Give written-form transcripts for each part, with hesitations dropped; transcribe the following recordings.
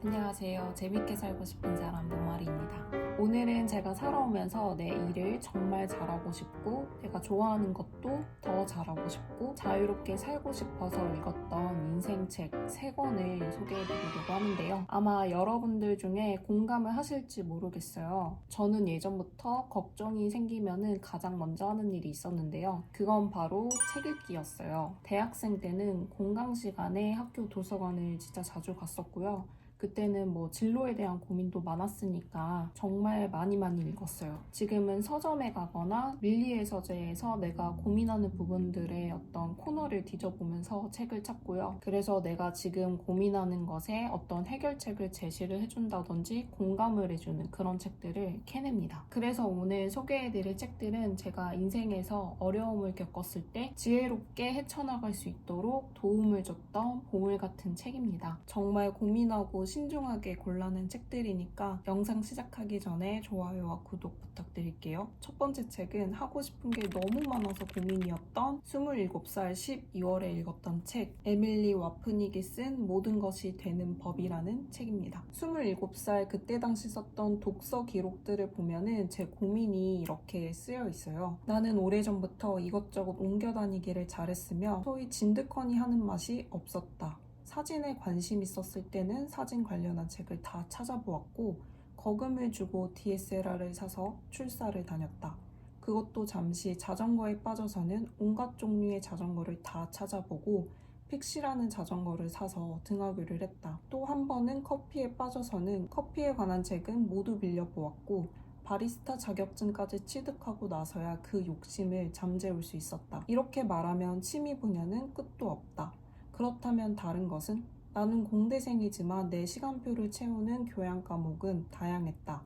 안녕하세요. 재밌게 살고 싶은 사람 노말입니다. 오늘은 제가 살아오면서 내 일을 정말 잘하고 싶고 내가 좋아하는 것도 더 잘하고 싶고 자유롭게 살고 싶어서 읽었던 인생책 3권을 소개해드리려고 하는데요. 아마 여러분들 중에 공감을 하실지 모르겠어요. 저는 예전부터 걱정이 생기면은 가장 먼저 하는 일이 있었는데요. 그건 바로 책 읽기였어요. 대학생 때는 공강 시간에 학교 도서관을 진짜 자주 갔었고요. 그때는 진로에 대한 고민도 많았으니까 정말 많이 읽었어요. 지금은 서점에 가거나 밀리의 서재에서 내가 고민하는 부분들의 어떤 코너를 뒤져보면서 책을 찾고요. 그래서 내가 지금 고민하는 것에 어떤 해결책을 제시를 해준다든지 공감을 해주는 그런 책들을 캐냅니다. 그래서 오늘 소개해드릴 책들은 제가 인생에서 어려움을 겪었을 때 지혜롭게 헤쳐나갈 수 있도록 도움을 줬던 보물 같은 책입니다. 정말 고민하고 신중하게 골라낸 책들이니까 영상 시작하기 전에 좋아요와 구독 부탁드릴게요. 첫 번째 책은 하고 싶은 게 너무 많아서 고민이었던 27살 12월에 읽었던 책, 에밀리 와프닉이 쓴 모든 것이 되는 법이라는 책입니다. 27살 그때 당시 썼던 독서 기록들을 보면은 제 고민이 이렇게 쓰여 있어요. 나는 오래전부터 이것저것 옮겨 다니기를 잘했으며 소위 진드커니 하는 맛이 없었다. 사진에 관심 있었을 때는 사진 관련한 책을 다 찾아보았고 거금을 주고 DSLR을 사서 출사를 다녔다. 그것도 잠시 자전거에 빠져서는 온갖 종류의 자전거를 다 찾아보고 픽시라는 자전거를 사서 등하교를 했다. 또 한 번은 커피에 빠져서는 커피에 관한 책은 모두 빌려보았고 바리스타 자격증까지 취득하고 나서야 그 욕심을 잠재울 수 있었다. 이렇게 말하면 취미 분야는 끝도 없다. 그렇다면 다른 것은? 나는 공대생이지만 내 시간표를 채우는 교양 과목은 다양했다.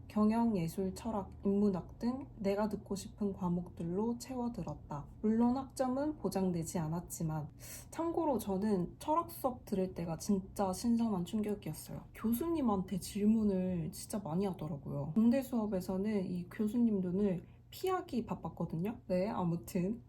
경영, 예술, 철학, 인문학 등 내가 듣고 싶은 과목들로 채워들었다. 물론 학점은 보장되지 않았지만 참고로 저는 철학 수업 들을 때가 진짜 신선한 충격이었어요. 교수님한테 질문을 진짜 많이 하더라고요. 공대 수업에서는 이 교수님 눈을 피하기 바빴거든요. 네, 아무튼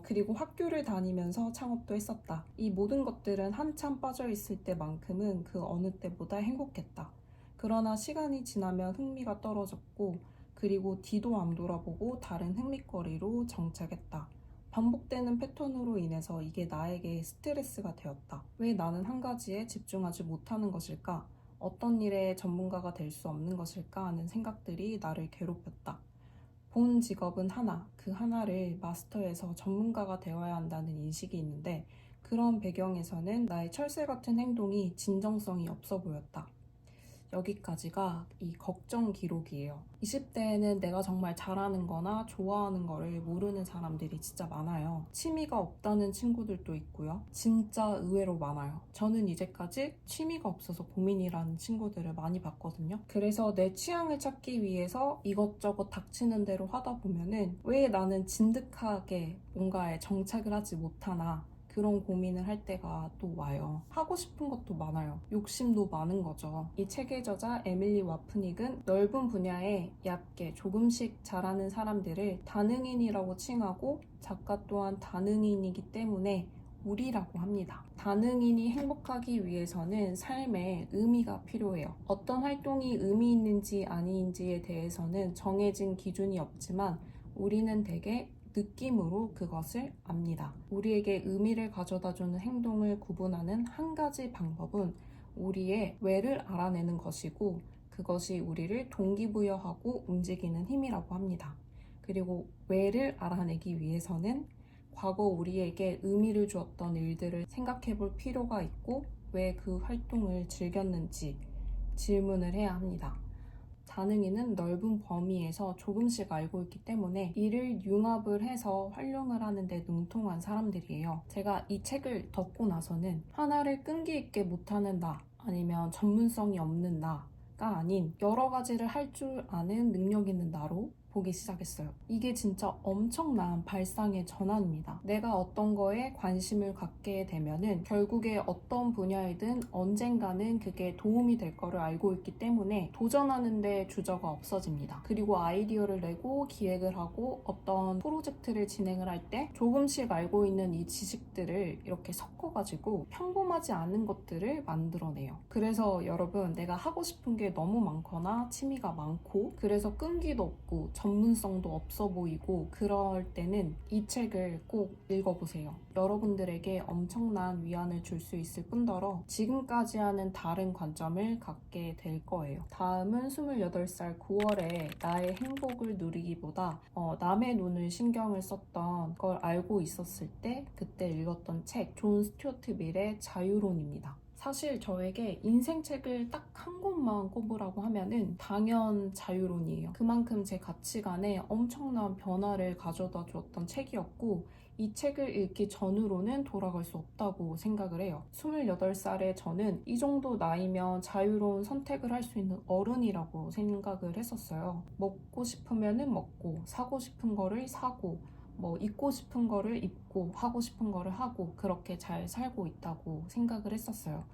그리고 학교를 다니면서 창업도 했었다. 이 모든 것들은 한참 빠져있을 때만큼은 그 어느 때보다 행복했다. 그러나 시간이 지나면 흥미가 떨어졌고 그리고 뒤도 안 돌아보고 다른 흥미거리로 정착했다. 반복되는 패턴으로 인해서 이게 나에게 스트레스가 되었다. 왜 나는 한 가지에 집중하지 못하는 것일까? 어떤 일에 전문가가 될 수 없는 것일까 하는 생각들이 나를 괴롭혔다. 본 직업은 하나, 그 하나를 마스터해서 전문가가 되어야 한다는 인식이 있는데 그런 배경에서는 나의 철새 같은 행동이 진정성이 없어 보였다. 여기까지가 이 걱정 기록이에요. 20대에는 내가 정말 잘하는 거나 좋아하는 거를 모르는 사람들이 진짜 많아요. 취미가 없다는 친구들도 있고요. 진짜 의외로 많아요. 저는 이제까지 취미가 없어서 고민이라는 친구들을 많이 봤거든요. 그래서 내 취향을 찾기 위해서 이것저것 닥치는 대로 하다 보면은 왜 나는 진득하게 뭔가에 정착을 하지 못하나 그런 고민을 할 때가 또 와요. 하고 싶은 것도 많아요. 욕심도 많은 거죠. 이 책의 저자 에밀리 와프닉은 넓은 분야에 얕게 조금씩 잘하는 사람들을 다능인이라고 칭하고 작가 또한 다능인이기 때문에 우리라고 합니다. 다능인이 행복하기 위해서는 삶에 의미가 필요해요. 어떤 활동이 의미 있는지 아닌지에 대해서는 정해진 기준이 없지만 우리는 대개 느낌으로 그것을 압니다. 우리에게 의미를 가져다주는 행동을 구분하는 한 가지 방법은 우리의 왜를 알아내는 것이고 그것이 우리를 동기부여하고 움직이는 힘이라고 합니다. 그리고 왜를 알아내기 위해서는 과거 우리에게 의미를 주었던 일들을 생각해 볼 필요가 있고 왜 그 활동을 즐겼는지 질문을 해야 합니다. 다능이는 넓은 범위에서 조금씩 알고 있기 때문에 이를 융합을 해서 활용을 하는데 능통한 사람들이에요. 제가 이 책을 덮고 나서는 하나를 끈기 있게 못하는 나 아니면 전문성이 없는 나가 아닌 여러 가지를 할 줄 아는 능력 있는 나로 보기 시작했어요. 이게 진짜 엄청난 발상의 전환입니다. 내가 어떤 거에 관심을 갖게 되면은 결국에 어떤 분야이든 언젠가는 그게 도움이 될 거를 알고 있기 때문에 도전하는데 주저가 없어집니다. 그리고 아이디어를 내고 기획을 하고 어떤 프로젝트를 진행을 할 때 조금씩 알고 있는 이 지식들을 이렇게 섞어가지고 평범하지 않은 것들을 만들어내요. 그래서 여러분, 내가 하고 싶은 게 너무 많거나 취미가 많고 그래서 끈기도 없고 전문성도 없어 보이고 그럴 때는 이 책을 꼭 읽어보세요. 여러분들에게 엄청난 위안을 줄 수 있을 뿐더러 지금까지와는 다른 관점을 갖게 될 거예요. 다음은 28살 9월에 나의 행복을 누리기보다 남의 눈을 신경을 썼던 걸 알고 있었을 때 그때 읽었던 책, 존 스튜어트 밀의 자유론입니다. 사실 저에게 인생책을 딱 한 권만 꼽으라고 하면은 당연 자유론이에요. 그만큼 제 가치관에 엄청난 변화를 가져다 주었던 책이었고 이 책을 읽기 전으로는 돌아갈 수 없다고 생각을 해요. 28살의 저는 이 정도 나이면 자유로운 선택을 할 수 있는 어른이라고 생각을 했었어요. 먹고 싶으면은 먹고, 사고 싶은 거를 사고, 입고 싶은 거를 입고, 하고 싶은 거를 하고 그렇게 잘 살고 있다고 생각을 했었어요.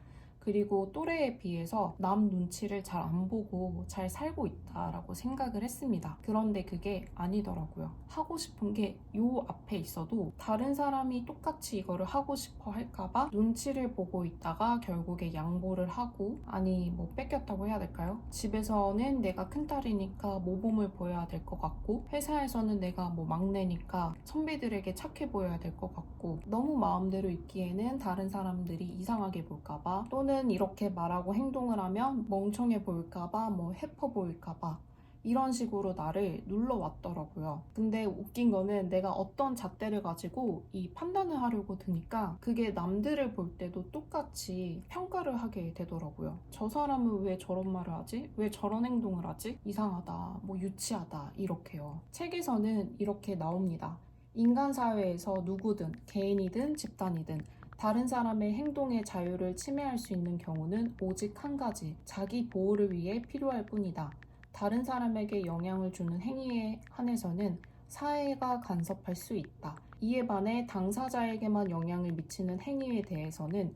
그리고 또래에 비해서 남 눈치를 잘 안 보고 잘 살고 있다라고 생각을 했습니다. 그런데 그게 아니더라고요. 하고 싶은 게 요 앞에 있어도 다른 사람이 똑같이 이거를 하고 싶어 할까봐 눈치를 보고 있다가 결국에 양보를 하고, 아니 뺏겼다고 해야 될까요? 집에서는 내가 큰딸이니까 모범을 보여야 될 것 같고 회사에서는 내가 막내니까 선배들에게 착해 보여야 될 것 같고 너무 마음대로 있기에는 다른 사람들이 이상하게 볼까봐 또는 이렇게 말하고 행동을 하면 멍청해 보일까봐 해퍼 보일까봐 이런 식으로 나를 눌러왔더라고요. 근데 웃긴 거는 내가 어떤 잣대를 가지고 이 판단을 하려고 드니까 그게 남들을 볼 때도 똑같이 평가를 하게 되더라고요. 저 사람은 왜 저런 말을 하지? 왜 저런 행동을 하지? 이상하다, 유치하다, 이렇게요. 책에서는 이렇게 나옵니다. 인간 사회에서 누구든, 개인이든 집단이든 다른 사람의 행동의 자유를 침해할 수 있는 경우는 오직 한 가지, 자기 보호를 위해 필요할 뿐이다. 다른 사람에게 영향을 주는 행위에 한해서는 사회가 간섭할 수 있다. 이에 반해 당사자에게만 영향을 미치는 행위에 대해서는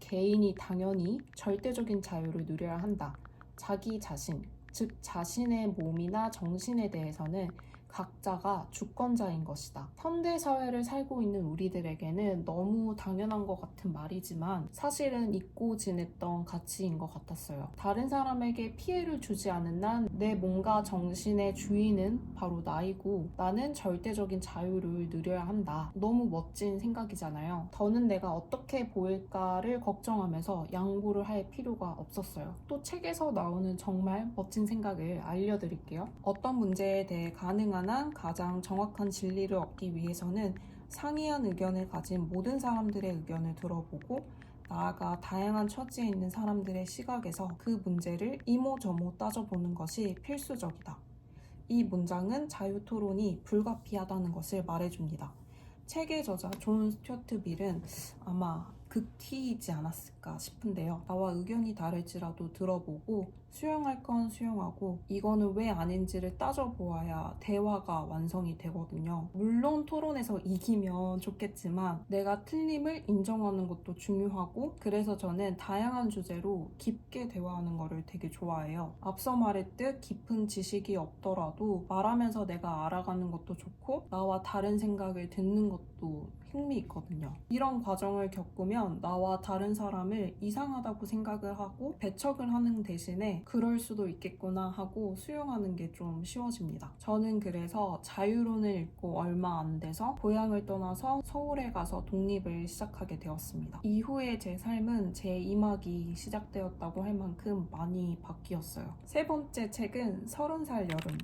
개인이 당연히 절대적인 자유를 누려야 한다. 자기 자신, 즉 자신의 몸이나 정신에 대해서는 각자가 주권자인 것이다. 현대 사회를 살고 있는 우리들에게는 너무 당연한 것 같은 말이지만 사실은 잊고 지냈던 가치인 것 같았어요. 다른 사람에게 피해를 주지 않은 난 내 몸과 정신의 주인은 바로 나이고 나는 절대적인 자유를 누려야 한다. 너무 멋진 생각이잖아요. 더는 내가 어떻게 보일까를 걱정하면서 양보를 할 필요가 없었어요. 또 책에서 나오는 정말 멋진 생각을 알려드릴게요. 어떤 문제에 대해 가능한 한 가장 정확한 진리를 얻기 위해서는 상이한 의견을 가진 모든 사람들의 의견을 들어보고 나아가 다양한 처지에 있는 사람들의 시각에서 그 문제를 이모저모 따져보는 것이 필수적이다. 이 문장은 자유토론이 불가피하다는 것을 말해줍니다. 책의 저자 존 스튜어트 밀은 아마 극티이지 않았을까 싶은데요. 나와 의견이 다를지라도 들어보고 수용할 건 수용하고 이거는 왜 아닌지를 따져보아야 대화가 완성이 되거든요. 물론 토론에서 이기면 좋겠지만 내가 틀림을 인정하는 것도 중요하고 그래서 저는 다양한 주제로 깊게 대화하는 거를 되게 좋아해요. 앞서 말했듯 깊은 지식이 없더라도 말하면서 내가 알아가는 것도 좋고 나와 다른 생각을 듣는 것도 흥미있거든요. 이런 과정을 겪으면 나와 다른 사람을 이상하다고 생각을 하고 배척을 하는 대신에 그럴 수도 있겠구나 하고 수용하는 게 좀 쉬워집니다. 저는 그래서 자유론을 읽고 얼마 안 돼서 고향을 떠나서 서울에 가서 독립을 시작하게 되었습니다. 이후에 제 삶은 제2막이 시작되었다고 할 만큼 많이 바뀌었어요. 세 번째 책은 30살 여름.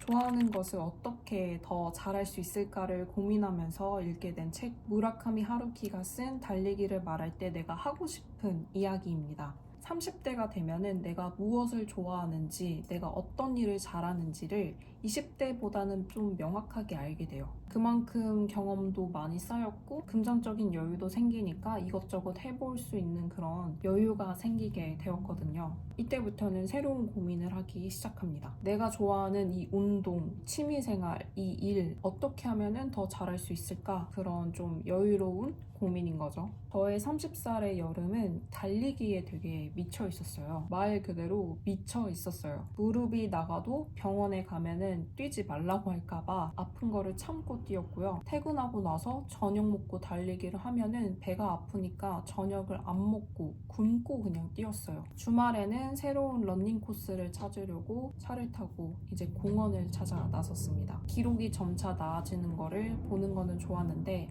좋아하는 것을 어떻게 더 잘할 수 있을까를 고민하면서 읽게 된 책, 무라카미 하루키가 쓴 달리기를 말할 때 내가 하고 싶은 이야기입니다. 30대가 되면은 내가 무엇을 좋아하는지, 내가 어떤 일을 잘하는지를 20대보다는 좀 명확하게 알게 돼요. 그만큼 경험도 많이 쌓였고 금전적인 여유도 생기니까 이것저것 해볼 수 있는 그런 여유가 생기게 되었거든요. 이때부터는 새로운 고민을 하기 시작합니다. 내가 좋아하는 이 운동, 취미생활, 이 일 어떻게 하면 더 잘할 수 있을까? 그런 좀 여유로운 고민인 거죠. 저의 30살의 여름은 달리기에 되게 미쳐 있었어요. 말 그대로 미쳐 있었어요. 무릎이 나가도 병원에 가면은 뛰지 말라고 할까봐 아픈 거를 참고 뛰었고요. 퇴근하고 나서 저녁 먹고 달리기를 하면은 배가 아프니까 저녁을 안 먹고 굶고 그냥 뛰었어요. 주말에는 새로운 러닝 코스를 찾으려고 차를 타고 이제 공원을 찾아 나섰습니다. 기록이 점차 나아지는 거를 보는 거는 좋았는데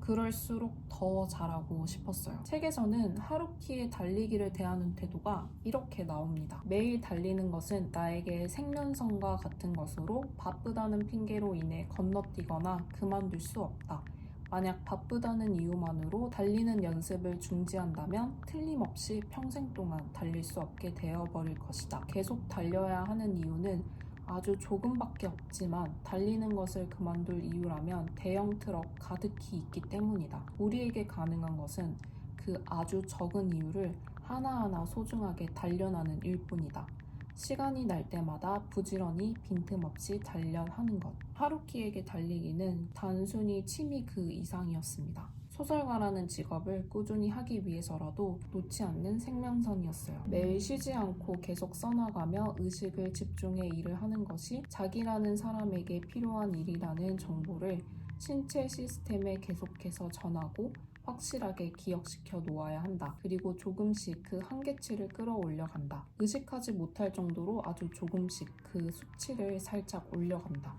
그럴수록 더 잘하고 싶었어요. 책에서는 하루키의 달리기를 대하는 태도가 이렇게 나옵니다. 매일 달리는 것은 나에게 생명선과 같은 것으로 바쁘다는 핑계로 인해 건너뛰거나 그만둘 수 없다. 만약 바쁘다는 이유만으로 달리는 연습을 중지한다면 틀림없이 평생 동안 달릴 수 없게 되어버릴 것이다. 계속 달려야 하는 이유는 아주 조금밖에 없지만 달리는 것을 그만둘 이유라면 대형 트럭 가득히 있기 때문이다. 우리에게 가능한 것은 그 아주 적은 이유를 하나하나 소중하게 단련하는 일뿐이다. 시간이 날 때마다 부지런히 빈틈없이 단련하는 것. 하루키에게 달리기는 단순히 취미 그 이상이었습니다. 소설가라는 직업을 꾸준히 하기 위해서라도 놓지 않는 생명선이었어요. 매일 쉬지 않고 계속 써나가며 의식을 집중해 일을 하는 것이 자기라는 사람에게 필요한 일이라는 정보를 신체 시스템에 계속해서 전하고 확실하게 기억시켜 놓아야 한다. 그리고 조금씩 그 한계치를 끌어올려 간다. 의식하지 못할 정도로 아주 조금씩 그 수치를 살짝 올려간다.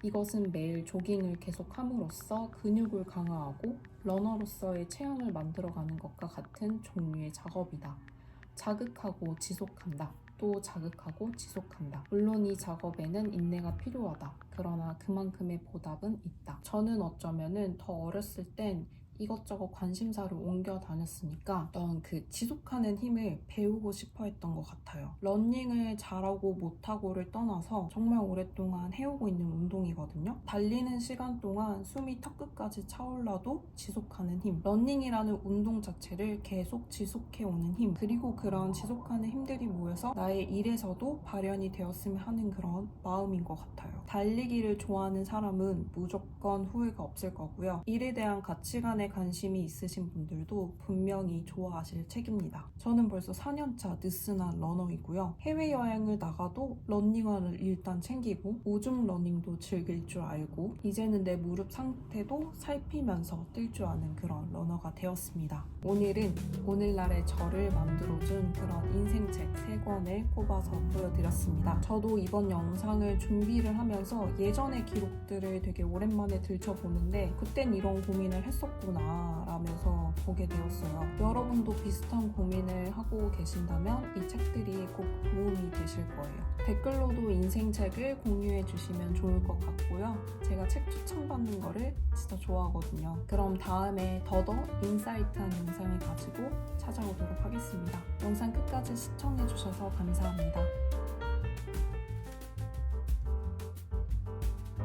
이것은 매일 조깅을 계속함으로써 근육을 강화하고 러너로서의 체형을 만들어가는 것과 같은 종류의 작업이다. 자극하고 지속한다. 또 자극하고 지속한다. 물론 이 작업에는 인내가 필요하다. 그러나 그만큼의 보답은 있다. 저는 어쩌면은 더 어렸을 땐 이것저것 관심사를 옮겨 다녔으니까 어떤 그 지속하는 힘을 배우고 싶어 했던 것 같아요. 러닝을 잘하고 못하고를 떠나서 정말 오랫동안 해오고 있는 운동이거든요. 달리는 시간 동안 숨이 턱끝까지 차올라도 지속하는 힘, 러닝이라는 운동 자체를 계속 지속해오는 힘, 그리고 그런 지속하는 힘들이 모여서 나의 일에서도 발현이 되었으면 하는 그런 마음인 것 같아요. 달리기를 좋아하는 사람은 무조건 후회가 없을 거고요. 일에 대한 가치관에 관심이 있으신 분들도 분명히 좋아하실 책입니다. 저는 벌써 4년차 느슨한 러너이고요. 해외여행을 나가도 러닝화를 일단 챙기고 오줌 러닝도 즐길 줄 알고 이제는 내 무릎 상태도 살피면서 뛸 줄 아는 그런 러너가 되었습니다. 오늘은 오늘날의 저를 만들어준 그런 인생책 3권을 꼽아서 보여드렸습니다. 저도 이번 영상을 준비를 하면서 예전의 기록들을 되게 오랜만에 들춰보는데 그땐 이런 고민을 했었구나 라면서 보게 되었어요. 여러분도 비슷한 고민을 하고 계신다면 이 책들이 꼭 도움이 되실 거예요. 댓글로도 인생책을 공유해 주시면 좋을 것 같고요. 제가 책 추천받는 거를 진짜 좋아하거든요. 그럼 다음에 더더 인사이트한 영상을 가지고 찾아오도록 하겠습니다. 영상 끝까지 시청해 주셔서 감사합니다.